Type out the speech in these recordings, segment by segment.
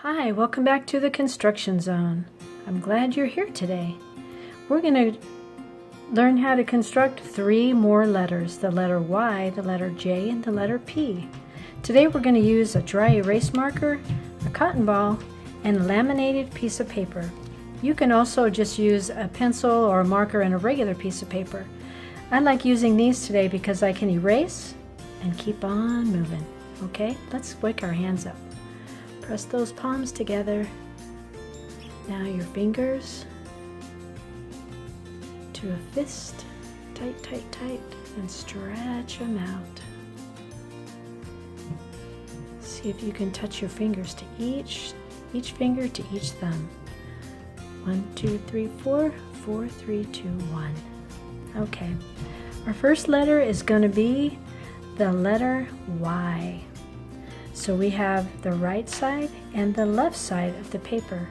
Hi, welcome back to the construction zone. I'm glad you're here today. We're going to learn how to construct 3 more letters, the letter Y, the letter J, and the letter P. Today we're going to use a dry erase marker, a cotton ball, and a laminated piece of paper. You can also just use a pencil or a marker and a regular piece of paper. I like using these today because I can erase and keep on moving. Okay, let's wake our hands up. Press those palms together. Now your fingers to a fist. Tight, tight, tight. And stretch them out. See if you can touch your fingers to each finger to each thumb. 1, 2, 3, 4. 4, 3, 2, 1. Okay. Our first letter is going to be the letter Y. So we have the right side and the left side of the paper.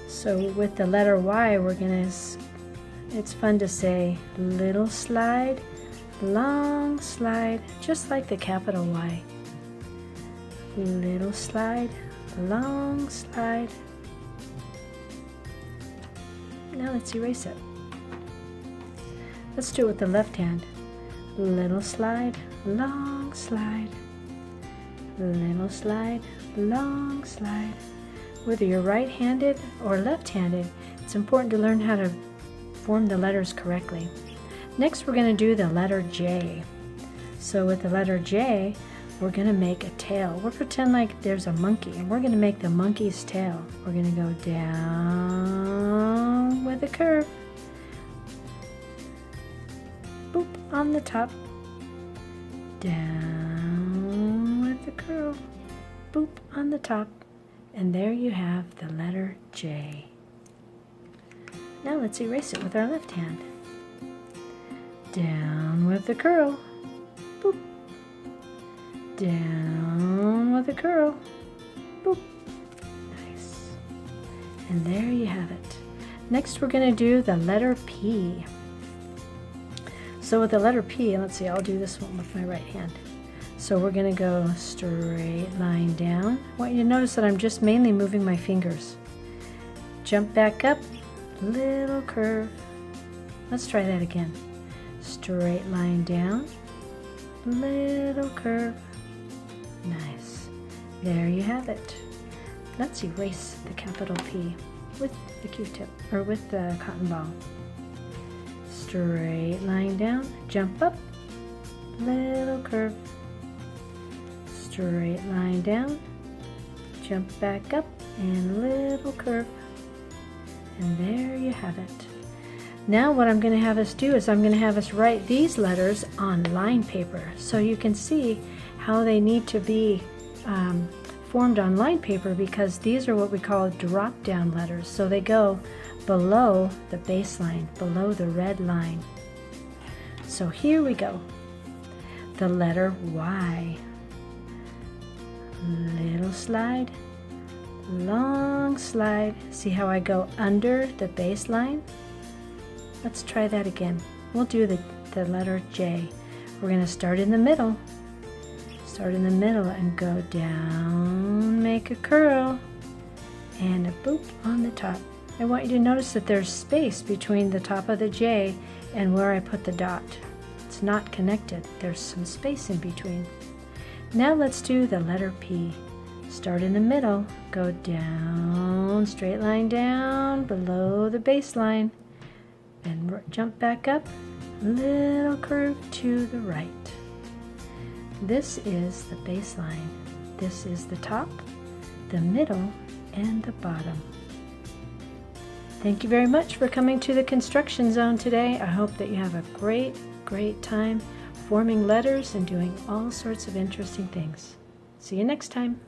So with the letter Y, it's fun to say little slide, long slide, just like the capital Y. Little slide, long slide. Now let's erase it. Let's do it with the left hand. Little slide, long slide. Little slide, long slide. Whether you're right-handed or left-handed, it's important to learn how to form the letters correctly. Next, we're going to do the letter J. So with the letter J, we're going to make a tail. We'll pretend like there's a monkey, and we're going to make the monkey's tail. We're going to go down with a curve. Boop on the top, down with the curl, boop on the top, and there you have the letter J. Now let's erase it with our left hand. Down with the curl, boop, down with the curl, boop. Nice. And there you have it. Next we're going to do the letter P. So with the letter P, let's see, I'll do this one with my right hand. So we're going to go straight line down. I want you to notice that I'm just mainly moving my fingers. Jump back up, little curve. Let's try that again. Straight line down, little curve. Nice. There you have it. Let's erase the capital P with the Q-tip, or with the cotton ball. Straight line down, jump up, little curve. Straight line down, jump back up, and little curve. And there you have it. Now what I'm going to have us do is I'm going to have us write these letters on line paper so you can see how they need to be formed on line paper, because these are what we call drop-down letters. So they go below the baseline, below the red line. So here we go. The letter Y. Little slide, long slide. See how I go under the baseline? Let's try that again. We'll do the letter J. We're going to start in the middle. Start in the middle and go down, make a curl, and a boop on the top. I want you to notice that there's space between the top of the J and where I put the dot. It's not connected. There's some space in between. Now let's do the letter P. Start in the middle, go down, straight line down, below the baseline, and jump back up, little curve to the right. This is the baseline. This is the top, the middle, and the bottom. Thank you very much for coming to the construction zone today. I hope that you have a great time forming letters and doing all sorts of interesting things. See you next time.